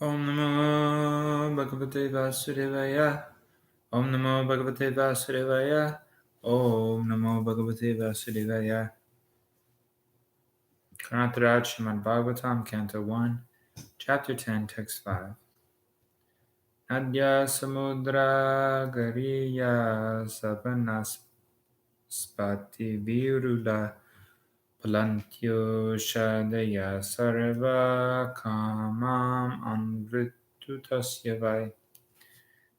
Om Namo Bhagavate Vasudevaya. Om Namo Bhagavate Vasudevaya. Om Namo Bhagavate Vasudevaya. Karnatharaj Srimad Bhagavatam, Canto 1, Chapter 10, Text 5. Nadya Samudra Gariya Sapanaspati Viruda Palantyo Shadaya Sarva Kamam Anvritutasya.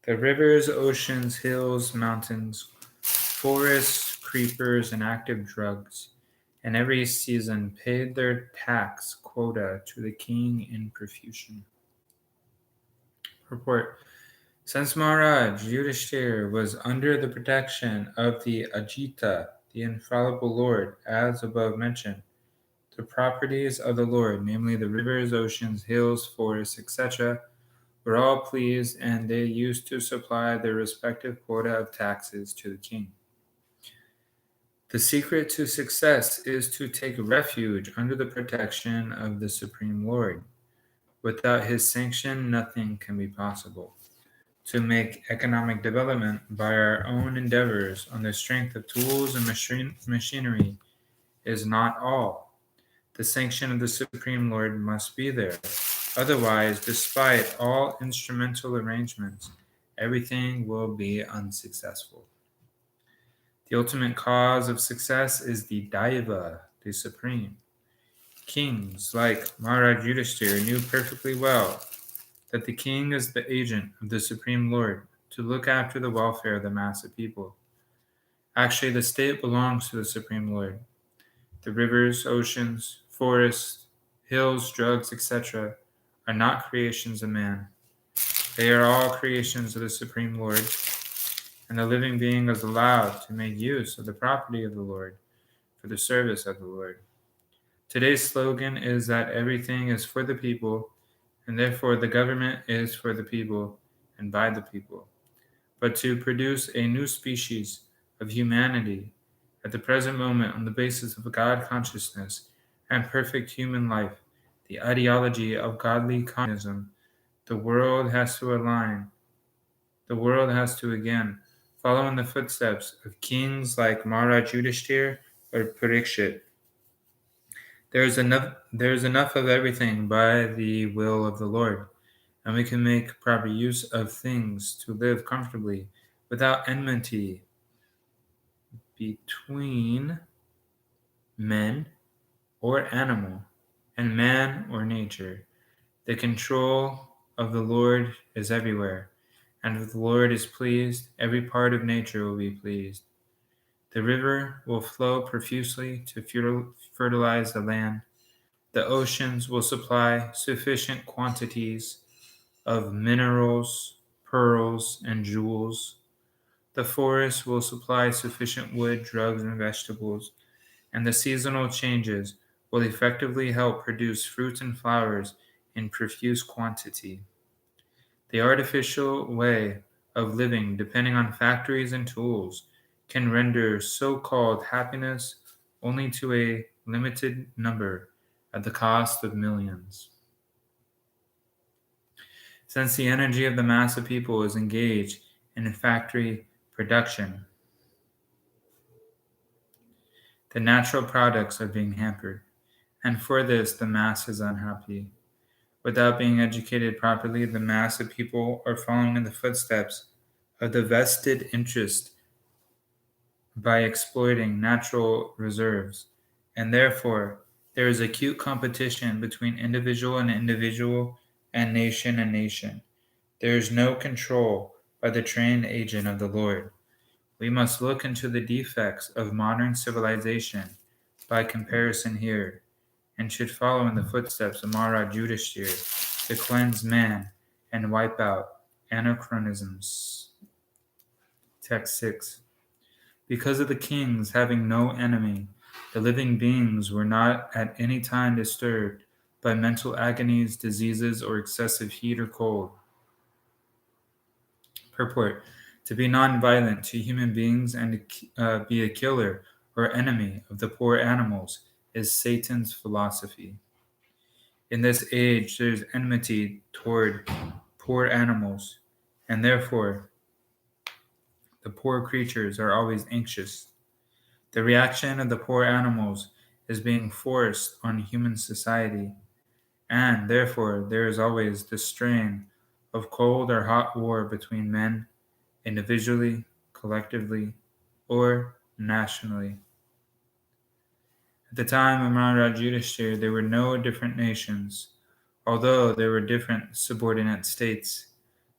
The rivers, oceans, hills, mountains, forests, creepers, and active drugs, in every season paid their tax quota to the king in profusion. Report. Since Maharaj Yudhishthir was under the protection of the Ajita, the infallible Lord, as above mentioned, the properties of the Lord, namely the rivers, oceans, hills, forests, etc., were all pleased, and they used to supply their respective quota of taxes to the king. The secret to success is to take refuge under the protection of the Supreme Lord. Without his sanction, nothing can be possible. To make economic development by our own endeavors on the strength of tools and machinery is not all. The sanction of the Supreme Lord must be there. Otherwise, despite all instrumental arrangements, everything will be unsuccessful. The ultimate cause of success is the Daiva, the Supreme. Kings like Maharaj Yudhishthira knew perfectly well that the king is the agent of the Supreme Lord to look after the welfare of the mass of people. Actually, the state belongs to the Supreme Lord. The rivers, oceans, forests, hills, drugs, etc., are not creations of man. They are all creations of the Supreme Lord, and the living being is allowed to make use of the property of the Lord for the service of the Lord. Today's slogan is that everything is for the people, and therefore the government is for the people and by the people. But to produce a new species of humanity at the present moment on the basis of God consciousness and perfect human life, the ideology of godly communism, the world has to again follow in the footsteps of kings like Maharaj Yudhishthir or Parikshit. There is enough of everything by the will of the Lord, and we can make proper use of things to live comfortably without enmity between men or animal and man or nature. The control of the Lord is everywhere, and if the Lord is pleased, every part of nature will be pleased. The river will flow profusely to fertilize the land. The oceans will supply sufficient quantities of minerals, pearls, and jewels. The forests will supply sufficient wood, drugs, and vegetables, and the seasonal changes will effectively help produce fruits and flowers in profuse quantity. The artificial way of living, depending on factories and tools, can render so-called happiness only to a limited number at the cost of millions. Since the energy of the mass of people is engaged in factory production, the natural products are being hampered, and for this the mass is unhappy. Without being educated properly, the mass of people are following in the footsteps of the vested interest by exploiting natural reserves, and therefore there is acute competition between individual and nation. There is no control by the trained agent of the Lord. We must look into the defects of modern civilization by comparison here, and should follow in the footsteps of Maharaj Yudhishthir to cleanse man and wipe out anachronisms. Text 6. Because of the kings having no enemy, the living beings were not at any time disturbed by mental agonies, diseases, or excessive heat or cold. Purport: to be non-violent to human beings and to be a killer or enemy of the poor animals is Satan's philosophy. In this age, there's enmity toward poor animals, and therefore the poor creatures are always anxious. The reaction of the poor animals is being forced on human society, and therefore there is always the strain of cold or hot war between men, individually, collectively, or nationally. At the time of Maharaj Yudhishthira, there were no different nations, although there were different subordinate states.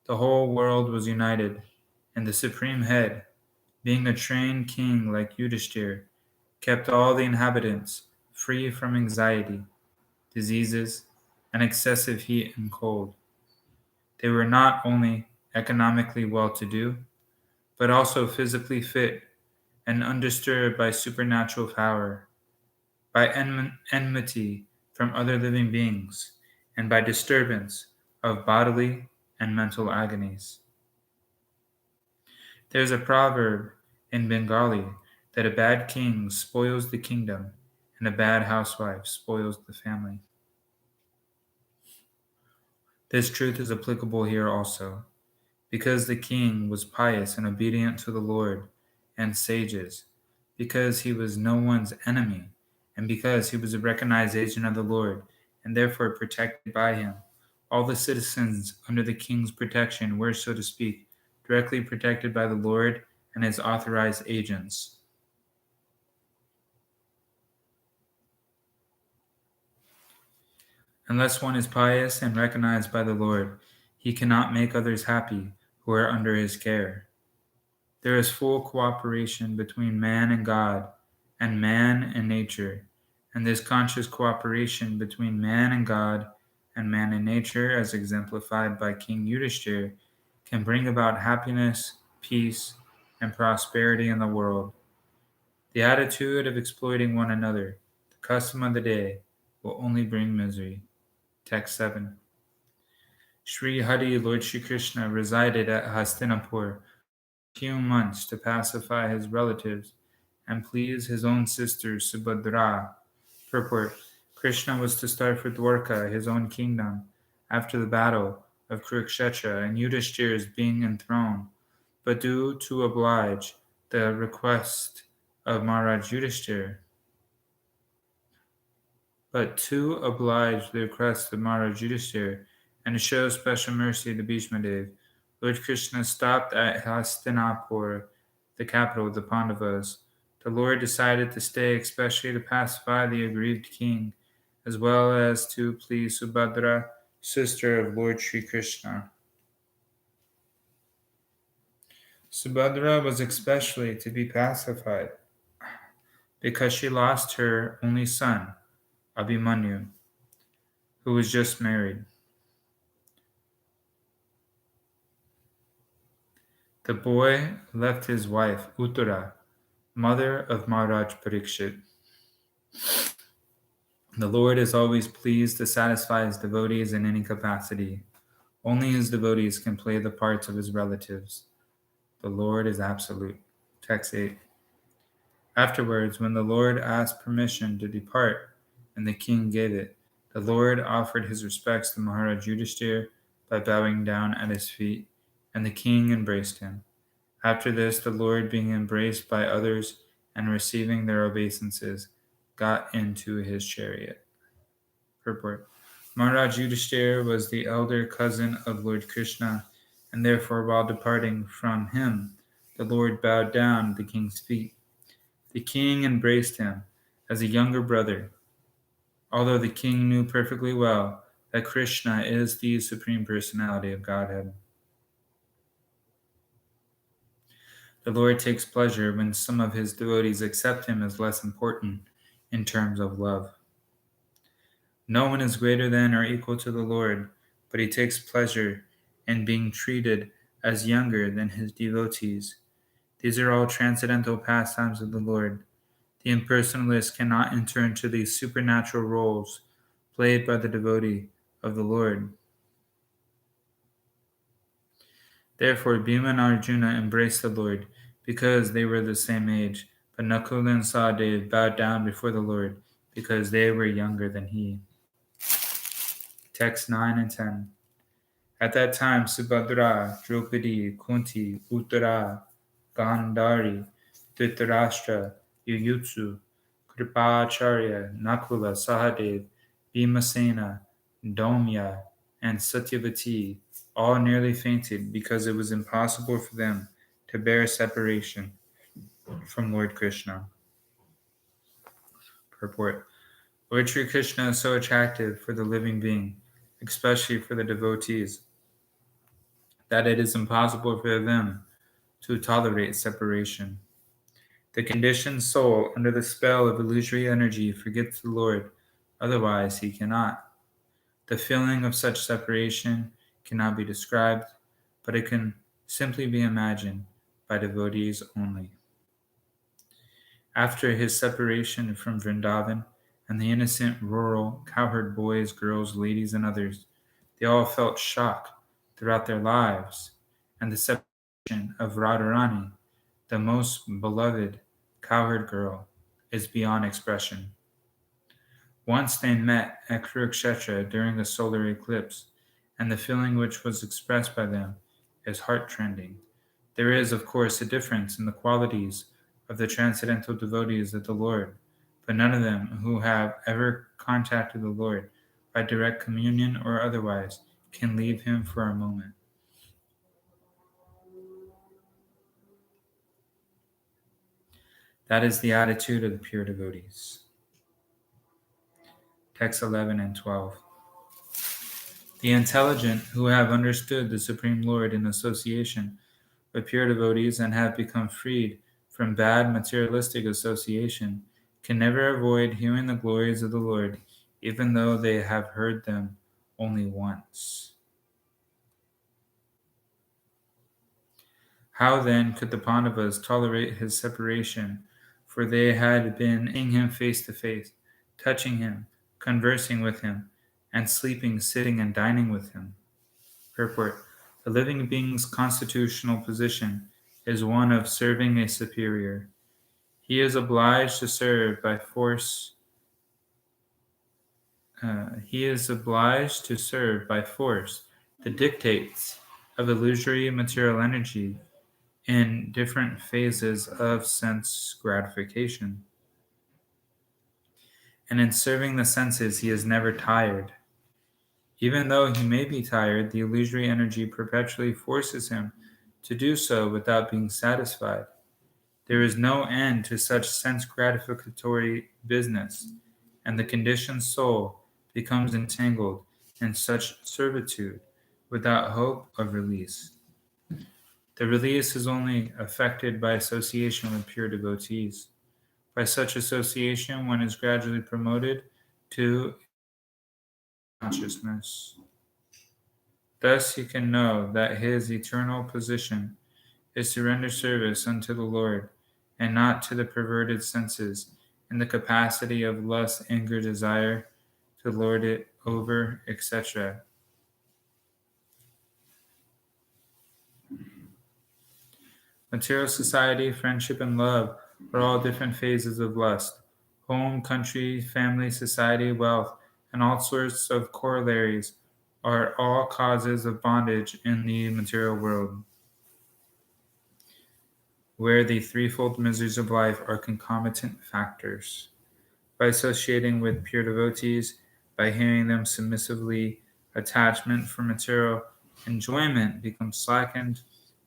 The whole world was united, and the supreme head, being a trained king like Yudhishthira, kept all the inhabitants free from anxiety, diseases, and excessive heat and cold. They were not only economically well to do, but also physically fit and undisturbed by supernatural power, by enmity from other living beings, and by disturbance of bodily and mental agonies. There's a proverb in Bengali that a bad king spoils the kingdom and a bad housewife spoils the family. This truth is applicable here also, because the king was pious and obedient to the Lord and sages, because he was no one's enemy, and because he was a recognized agent of the Lord and therefore protected by him. All the citizens under the king's protection were, so to speak, directly protected by the Lord and his authorized agents. Unless one is pious and recognized by the Lord, he cannot make others happy who are under his care. There is full cooperation between man and God, and man and nature, and this conscious cooperation between man and God and man and nature, as exemplified by King Yudhishthira, can bring about happiness, peace, and prosperity in the world. The attitude of exploiting one another, the custom of the day, will only bring misery. Text 7. Sri Hari, Lord Sri Krishna, resided at Hastinapur few months to pacify his relatives and please his own sister Subhadra. Purport: Krishna was to start for Dwarka, his own kingdom, after the battle of Kurukshetra and Yudhishthira's being enthroned, but due to oblige the request of Maharaj Yudhishthira. And to show special mercy to Bhishmadev, Lord Krishna stopped at Hastinapur, the capital of the Pandavas. The Lord decided to stay especially to pacify the aggrieved king, as well as to please Subhadra, sister of Lord Sri Krishna. Subhadra was especially to be pacified because she lost her only son, Abhimanyu, who was just married. The boy left his wife, Uttara, mother of Maharaj Parikshit. The Lord is always pleased to satisfy his devotees in any capacity. Only his devotees can play the parts of his relatives. The Lord is absolute. Text 8. Afterwards, when the Lord asked permission to depart, and the king gave it, the Lord offered his respects to Maharaj Yudhishthira by bowing down at his feet, and the king embraced him. After this, the Lord, being embraced by others and receiving their obeisances, got into his chariot. Purport: Maharaj Yudhishthira was the elder cousin of Lord Krishna, and therefore, while departing from him, the Lord bowed down at the king's feet. The king embraced him as a younger brother, although the king knew perfectly well that Krishna is the Supreme Personality of Godhead. The Lord takes pleasure when some of his devotees accept him as less important in terms of love. No one is greater than or equal to the Lord, but he takes pleasure in being treated as younger than his devotees. These are all transcendental pastimes of the Lord. The impersonalist cannot enter into these supernatural roles played by the devotee of the Lord. Therefore, Bhima and Arjuna embraced the Lord because they were the same age, but Nakula and Sahadev bowed down before the Lord because they were younger than he. Text 9 and 10. At that time, Subhadra, Draupadi, Kunti, Uttara, Gandhari, Dhritarashtra, Yuyutsu, Kripacharya, Nakula, Sahadev, Bhimasena, Domya, and Satyavati all nearly fainted because it was impossible for them to bear separation from Lord Krishna. Purport. Lord Sri Krishna is so attractive for the living being, especially for the devotees, that it is impossible for them to tolerate separation. The conditioned soul, under the spell of illusory energy, forgets the Lord, otherwise he cannot. The feeling of such separation cannot be described, but it can simply be imagined by devotees only. After his separation from Vrindavan and the innocent rural cowherd boys, girls, ladies, and others, they all felt shock throughout their lives, and the separation of Radharani, the most beloved cowherd girl, is beyond expression. Once they met at Kurukshetra during the solar eclipse, and the feeling which was expressed by them is heart-rending. There is, of course, a difference in the qualities of the transcendental devotees of the Lord, but none of them who have ever contacted the Lord by direct communion or otherwise can leave him for a moment. That is the attitude of the pure devotees. Text 11 and 12. The intelligent who have understood the Supreme Lord in association with pure devotees and have become freed from bad materialistic association can never avoid hearing the glories of the Lord, even though they have heard them only once. How then could the Pandavas tolerate his separation, for they had been seeing him face to face, touching him, conversing with him, and sleeping, sitting, and dining with him? Purport. The living being's constitutional position is one of serving a superior. He is obliged to serve by force. The dictates of illusory material energy in different phases of sense gratification. And in serving the senses, he is never tired. Even though he may be tired, the illusory energy perpetually forces him to do so without being satisfied. There is no end to such sense gratificatory business, and the conditioned soul becomes entangled in such servitude without hope of release. The release is only effected by association with pure devotees. By such association, one is gradually promoted to consciousness. Thus he can know that his eternal position is to render service unto the Lord, and not to the perverted senses, in the capacity of lust, anger, desire, to lord it over, etc. Material society, friendship, and love are all different phases of lust. Home, country, family, society, wealth, and all sorts of corollaries are all causes of bondage in the material world, where the threefold miseries of life are concomitant factors. By associating with pure devotees, by hearing them submissively, attachment for material enjoyment becomes slackened,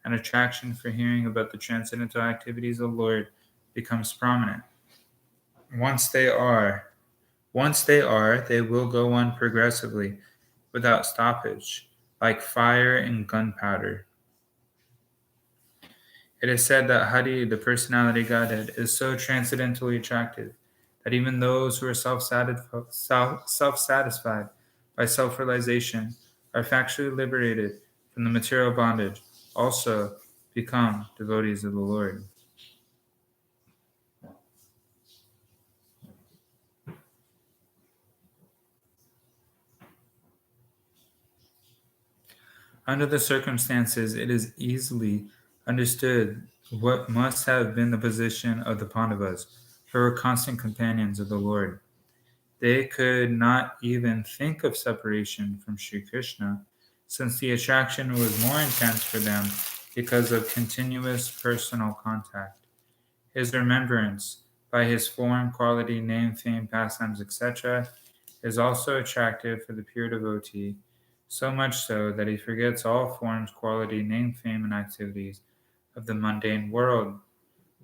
and attraction for hearing about the transcendental activities of the Lord becomes prominent. Once they are, they will go on progressively, without stoppage, like fire and gunpowder. It is said that Hari, the personality Godhead, is so transcendently attractive that even those who are self-satisfied by self-realization are factually liberated from the material bondage, also become devotees of the Lord. Under the circumstances, it is easily understood what must have been the position of the Pandavas, who were constant companions of the Lord. They could not even think of separation from Sri Krishna, since the attraction was more intense for them because of continuous personal contact. His remembrance, by his form, quality, name, fame, pastimes, etc., is also attractive for the pure devotee, so much so that he forgets all forms, quality, name, fame, and activities of the mundane world,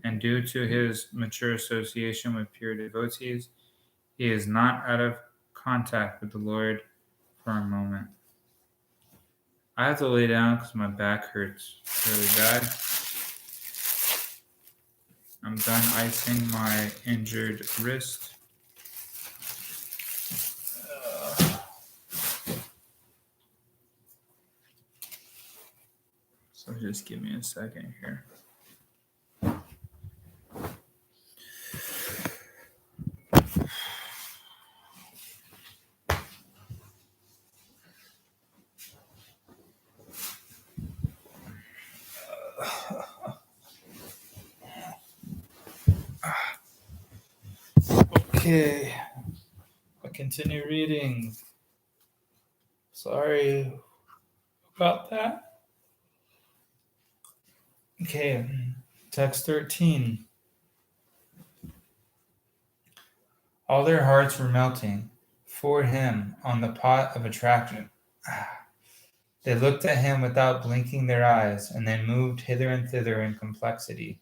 and due to his mature association with pure devotees, he is not out of contact with the Lord for a moment. I have to lay down because my back hurts really bad. I'm done icing my injured wrist. So just give me a second here. Okay, I'll continue reading. Sorry about that. Okay, text 13. All their hearts were melting for him on the pot of attraction. They looked at him without blinking their eyes, and then moved hither and thither in complexity.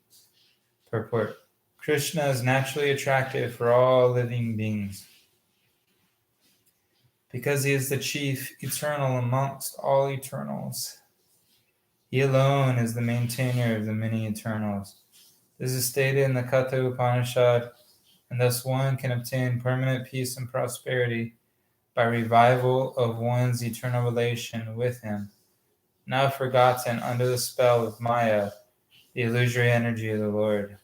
Purport. Krishna is naturally attractive for all living beings, because he is the chief eternal amongst all eternals. He alone is the maintainer of the many eternals. This is stated in the Katha Upanishad, and thus one can obtain permanent peace and prosperity by revival of one's eternal relation with him, now forgotten under the spell of Maya, the illusory energy of the Lord.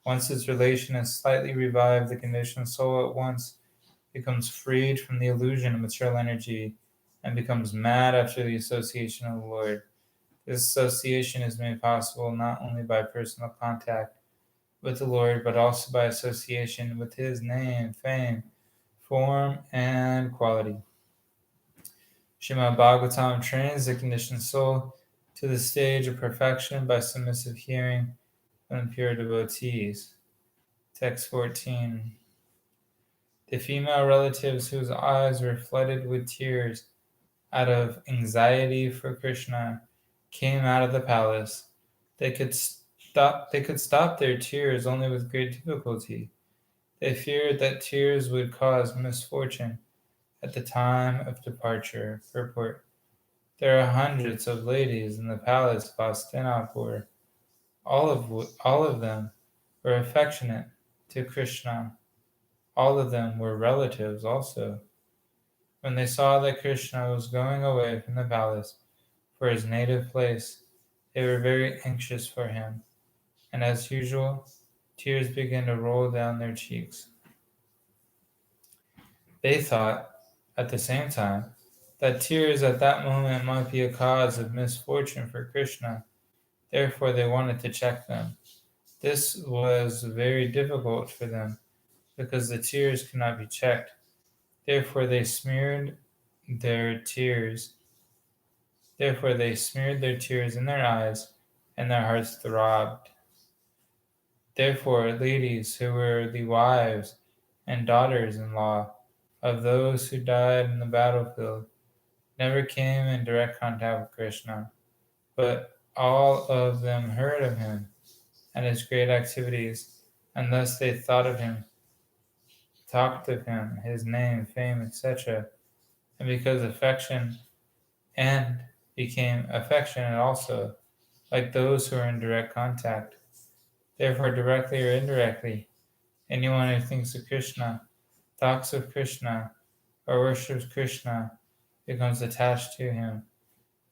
Once this relation is slightly revived, the conditioned soul at once becomes freed from the illusion of material energy and becomes mad after the association of the Lord. This association is made possible not only by personal contact with the Lord, but also by association with his name, fame, form, and quality. Srimad Bhagavatam trains the conditioned soul to the stage of perfection by submissive hearing from pure devotees. Text 14. The female relatives whose eyes were flooded with tears out of anxiety for Krishna came out of the palace. They could stop their tears only with great difficulty. They feared that tears would cause misfortune at the time of departure. Purport. There are hundreds of ladies in the palace of Hastinapur. All of them were affectionate to Krishna. All of them were relatives also. When they saw that Krishna was going away from the palace for his native place, they were very anxious for him, and as usual, tears began to roll down their cheeks. They thought, at the same time, that tears at that moment might be a cause of misfortune for Krishna. Therefore, they wanted to check them. This was very difficult for them, because the tears could not be checked. Therefore, they smeared their tears. Therefore, they smeared their tears in their eyes, and their hearts throbbed. Therefore, ladies who were the wives and daughters-in-law of those who died in the battlefield never came in direct contact with Krishna, but all of them heard of him and his great activities, and thus they thought of him, talked of him, his name, fame, etc., and because affection and became affectionate also, like those who are in direct contact. Therefore, directly or indirectly, anyone who thinks of Krishna, talks of Krishna, or worships Krishna becomes attached to him.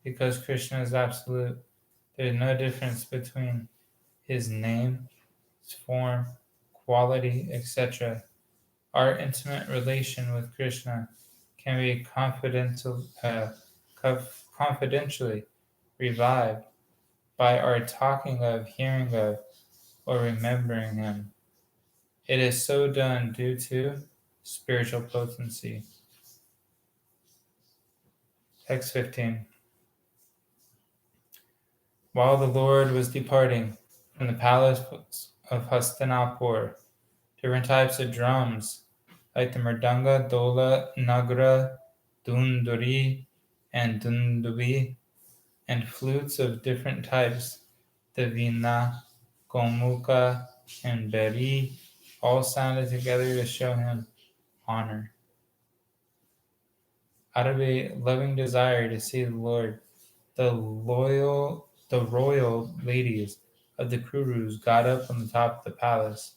Because Krishna is absolute, there is no difference between his name, his form, quality, etc. Our intimate relation with Krishna can be confidentially revived by our talking of, hearing of, or remembering him. It is so done due to spiritual potency. Text 15. While the Lord was departing from the palace of Hastinapur, different types of drums, like the mridanga, dola, nagra, dunduri, and dundubi, and flutes of different types, the veena, gomuka, and beri, all sounded together to show him honor. Out of a loving desire to see the Lord, the royal ladies of the Kurus got up on the top of the palace,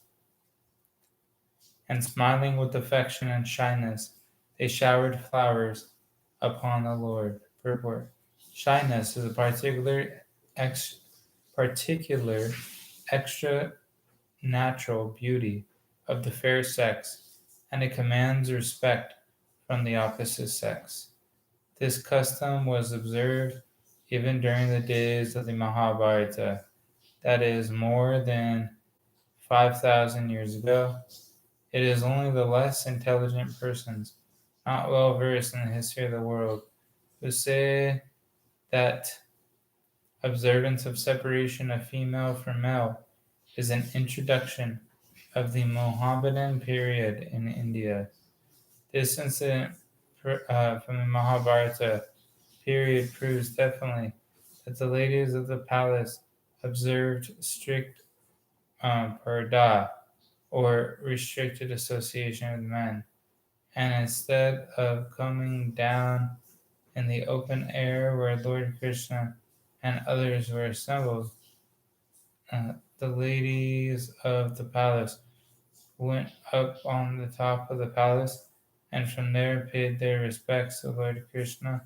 and smiling with affection and shyness, they showered flowers upon the Lord. Purport. Shyness is a particular extra natural beauty of the fair sex, and it commands respect from the opposite sex. This custom was observed even during the days of the Mahabharata, that is, more than 5,000 years ago. It is only the less intelligent persons, not well versed in the history of the world, who say that observance of separation of female from male is an introduction of the Mohammedan period in India. This incident from the Mahabharata period proves definitely that the ladies of the palace observed strict parda, or restricted association with men, and instead of coming down in the open air where Lord Krishna and others were assembled, the ladies of the palace went up on the top of the palace, and from there paid their respects to Lord Krishna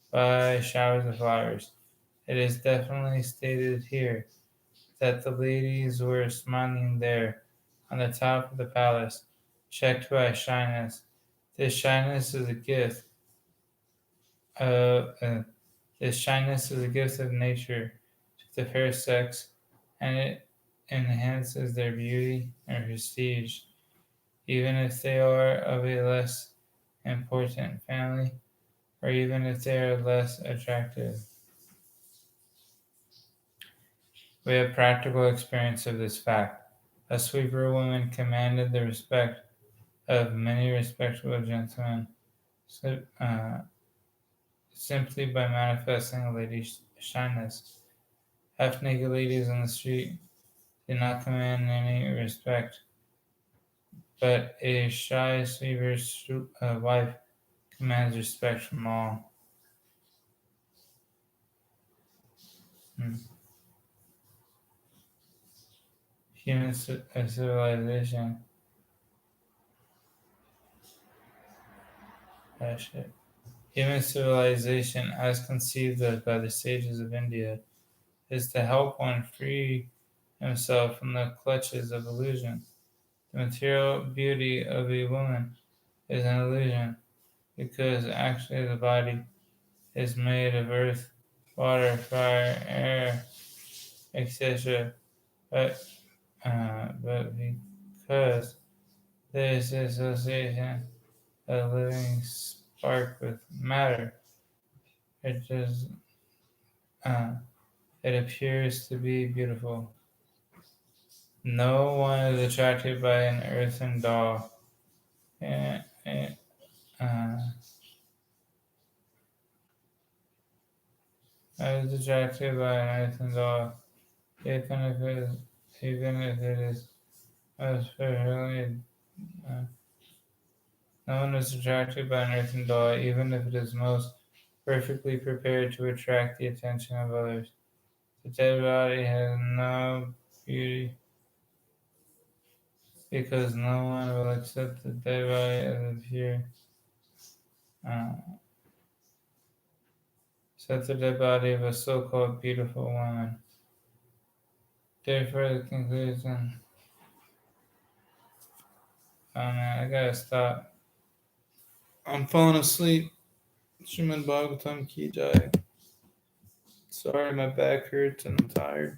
by showers of flowers. It is definitely stated here that the ladies were smiling there on the top of the palace, checked by shyness. This shyness is a gift of nature to the fair sex, and it enhances their beauty and prestige, even if they are of a less important family, or even if they are less attractive. We have practical experience of this fact. A sweeper woman commanded the respect of many respectable gentlemen simply by manifesting a lady's shyness. Half-naked ladies on the street did not command any respect, but a shy sweeper's wife commands respect from all. Human civilization. Human civilization, as conceived of by the sages of India, is to help one free himself from the clutches of illusion. The material beauty of a woman is an illusion, because actually the body is made of earth, water, fire, air, etc. But because there is association of living spark with matter, it appears to be beautiful. No one is attracted by an earthen doll. Is attracted by an earthen doll, even if it is most perfectly. No one is attracted by an earthen doll, even if it is most perfectly prepared to attract the attention of others. The dead body has no beauty, because no one will accept the dead body as a pure. Except the dead body of a so-called beautiful woman. Therefore, the conclusion. Oh man, I gotta stop. I'm falling asleep. Srimad Bhagavatam Ki Jai. Sorry, my back hurts and I'm tired.